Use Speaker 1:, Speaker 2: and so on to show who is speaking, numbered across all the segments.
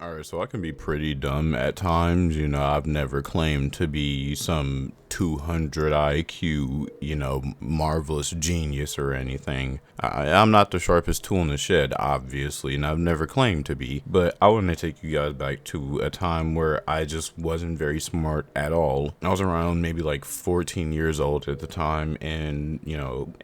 Speaker 1: Alright, so I can be pretty dumb at times. I've never claimed to be some 200 IQ, marvelous genius or anything. I'm not the sharpest tool in the shed, obviously, and I've never claimed to be. But I want to take you guys back to a time where I just wasn't very smart at all. I was around maybe like 14 years old at the time, and,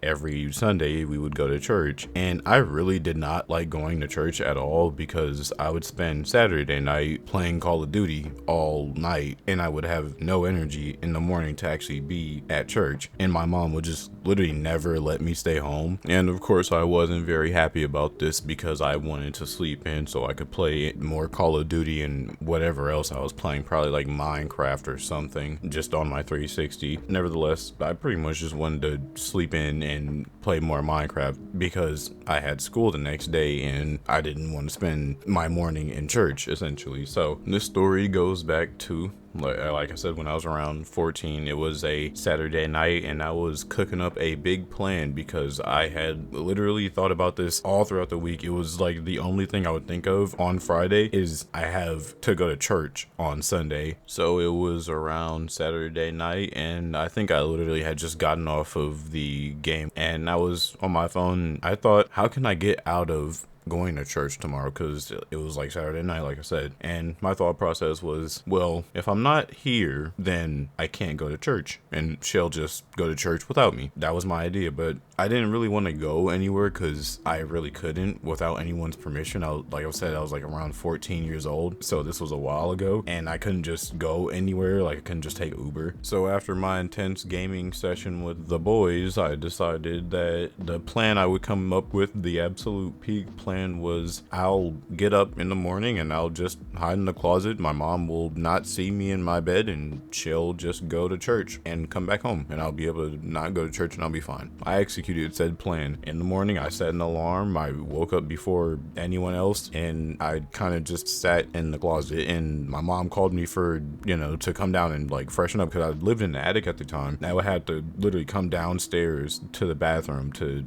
Speaker 1: every Sunday we would go to church. And I really did not like going to church at all because I would spend Saturday night playing Call of Duty all night, and I would have no energy in the morning to actually be at church, and my mom would just literally never let me stay home. And of course I wasn't very happy about this because I wanted to sleep in so I could play more Call of Duty and whatever else I was playing, probably like Minecraft or something, just on my 360. Nevertheless, I pretty much just wanted to sleep in and play more Minecraft because I had school the next day and I didn't want to spend my morning in church, essentially. So this story goes back to, like I said, when I was around 14, it was a Saturday night and I was cooking up a big plan because I had literally thought about this all throughout the week. It was like the only thing I would think of on Friday is I have to go to church on Sunday. So it was around Saturday night and I think I literally had just gotten off of the game and I was on my phone. I thought, how can I get out of going to church tomorrow, because it was like Saturday night, like I said, and my thought process was, well, if I'm not here, then I can't go to church and she'll just go to church without me. That was my idea, but I didn't really want to go anywhere because I really couldn't without anyone's permission. Like I said, I was like around 14 years old, so this was a while ago, and I couldn't just go anywhere. Like I couldn't just take Uber. So after my intense gaming session with the boys, I decided that the plan I would come up with, the absolute peak plan, was I'll get up in the morning and I'll just hide in the closet. My mom will not see me in my bed and she'll just go to church and come back home, and I'll be able to not go to church and I'll be fine. I executed said plan. In the morning, I set an alarm. I woke up before anyone else and I kind of just sat in the closet, and my mom called me for, to come down and like freshen up because I lived in the attic at the time. I would have to literally come downstairs to the bathroom to,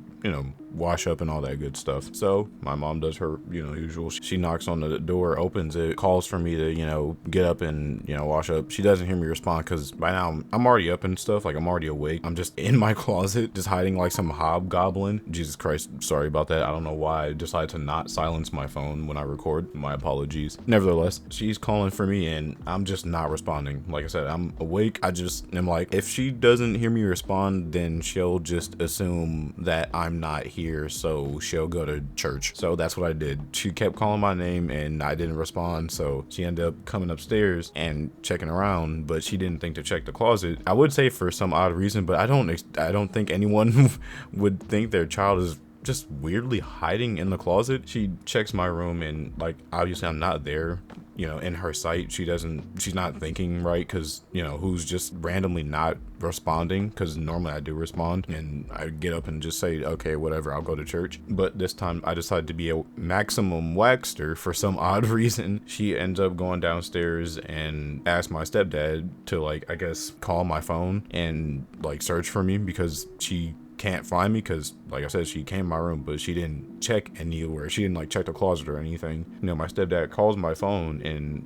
Speaker 1: wash up and all that good stuff. So my mom does her, usual. She knocks on the door, opens it, calls for me to, get up and, wash up. She doesn't hear me respond because by now I'm already up and stuff. Like I'm already awake. I'm just in my closet, just hiding like some hobgoblin. Jesus Christ. Sorry about that. I don't know why I decided to not silence my phone when I record. My apologies. Nevertheless, she's calling for me and I'm just not responding. Like I said, I'm awake. I just am like, if she doesn't hear me respond, then she'll just assume that I'm not here, so she'll go to church. So that's what I did. She kept calling my name and I didn't respond, so she ended up coming upstairs and checking around, but she didn't think to check the closet. I would say for some odd reason, but I don't think anyone would think their child is just weirdly hiding in the closet. She checks my room and like obviously I'm not there, in her sight. She's not thinking right, because who's just randomly not responding, because normally I do respond and I get up and just say, okay, whatever, I'll go to church. But this time I decided to be a maximum waxter for some odd reason. She ends up going downstairs and asked my stepdad to like, I guess, call my phone and like search for me because she can't find me, because like I said, she came in my room but she didn't check anywhere. She didn't like check the closet or anything. My stepdad calls my phone and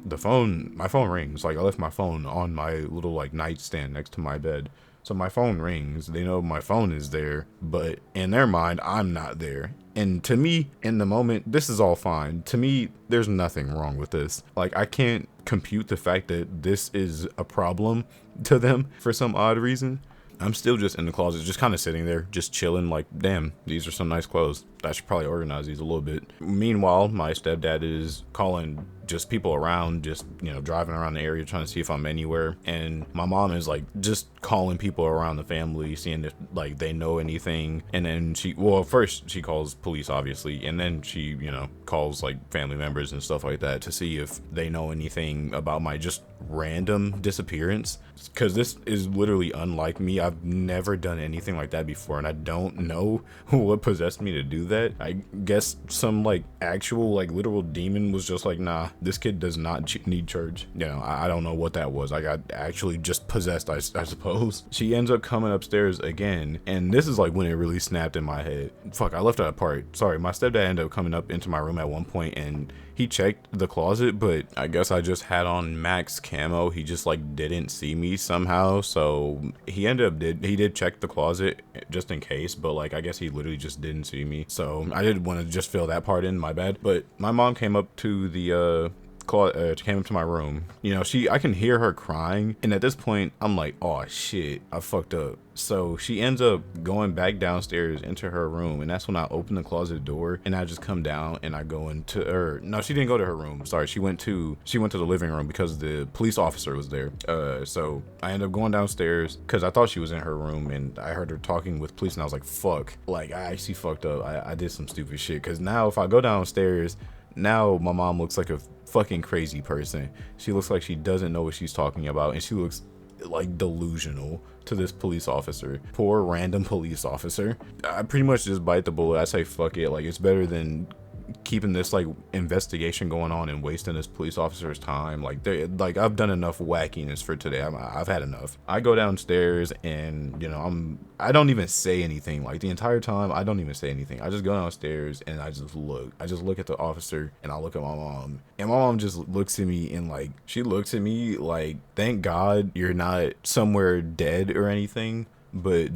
Speaker 1: my phone rings. Like I left my phone on my little like nightstand next to my bed, so my phone rings. They know my phone is there, but in their mind I'm not there. And to me, in the moment, this is all fine. To me, there's nothing wrong with this. Like I can't compute the fact that this is a problem to them for some odd reason. I'm still just in the closet, just kind of sitting there, just chilling, like, damn, these are some nice clothes. I should probably organize these a little bit. Meanwhile, my stepdad is calling just people around, just, driving around the area trying to see if I'm anywhere. And my mom is like just calling people around the family, seeing if like they know anything. And then first she calls police, obviously. And then she, calls like family members and stuff like that to see if they know anything about my just random disappearance. Because this is literally unlike me. I've never done anything like that before. And I don't know what possessed me to do that. I guess some like actual like literal demon was just like, nah, this kid does not need church. I don't know what that was. I got actually just possessed, I suppose. She ends up coming upstairs again, and this is like when it really snapped in my head. Fuck, I left that part. Sorry, my stepdad ended up coming up into my room at one point, and he checked the closet, but I guess I just had on max camo. He just like didn't see me somehow, so he did check the closet just in case, but like I guess he literally just didn't see me. So I did want to just fill that part in, my bad. But my mom came up to the came up to my room. You know, I can hear her crying, and at this point I'm like, oh shit, I fucked up. So she ends up going back downstairs into her room, and that's when I open the closet door and I just come down and I go into her. No, she didn't go to her room. Sorry, she went to the living room because the police officer was there. So I ended up going downstairs because I thought she was in her room, and I heard her talking with police, and I was like, fuck, like I actually fucked up. I did some stupid shit, because now if I go downstairs, now my mom looks like a fucking crazy person. She looks like she doesn't know what she's talking about, and she looks like delusional to this police officer. Poor random police officer. I pretty much just bite the bullet. I say fuck it. Like, it's better than keeping this like investigation going on and wasting this police officer's time. Like, I've done enough wackiness for today. I've had enough. I go downstairs and, you know, I don't even say anything. Like, the entire time I don't even say anything. I just go downstairs and I just look at the officer, and I look at my mom, and my mom just looks at me, and like, she looks at me like, thank God you're not somewhere dead or anything, but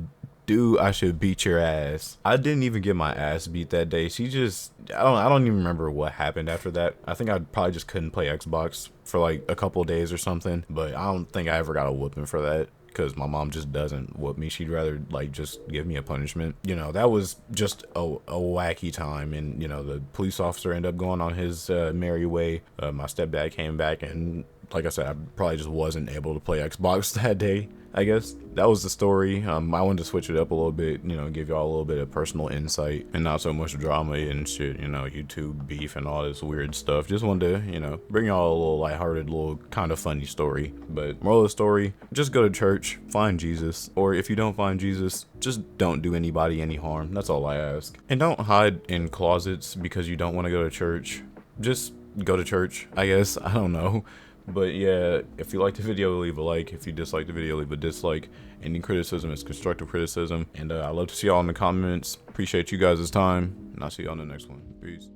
Speaker 1: dude, I should beat your ass. I didn't even get my ass beat that day. I don't even remember what happened after that. I think I probably just couldn't play Xbox for like a couple days or something, but I don't think I ever got a whooping for that, because my mom just doesn't whoop me. She'd rather like just give me a punishment. You know, that was just a wacky time, and you know, the police officer ended up going on his merry way. My stepdad came back, and like I said, I probably just wasn't able to play Xbox that day. I guess that was the story. I wanted to switch it up a little bit, you know, give y'all a little bit of personal insight and not so much drama and shit, you know, YouTube beef and all this weird stuff. Just wanted to, you know, bring y'all a little lighthearted, little kind of funny story. But moral of the story, just go to church, find Jesus, or if you don't find Jesus, just don't do anybody any harm. That's all I ask. And don't hide in closets because you don't want to go to church. Just go to church, I guess. I don't know. But yeah, if you like the video, leave a like. If you dislike the video, leave a dislike. Any criticism is constructive criticism. And I love to see y'all in the comments. Appreciate you guys' time. And I'll see y'all in the next one. Peace.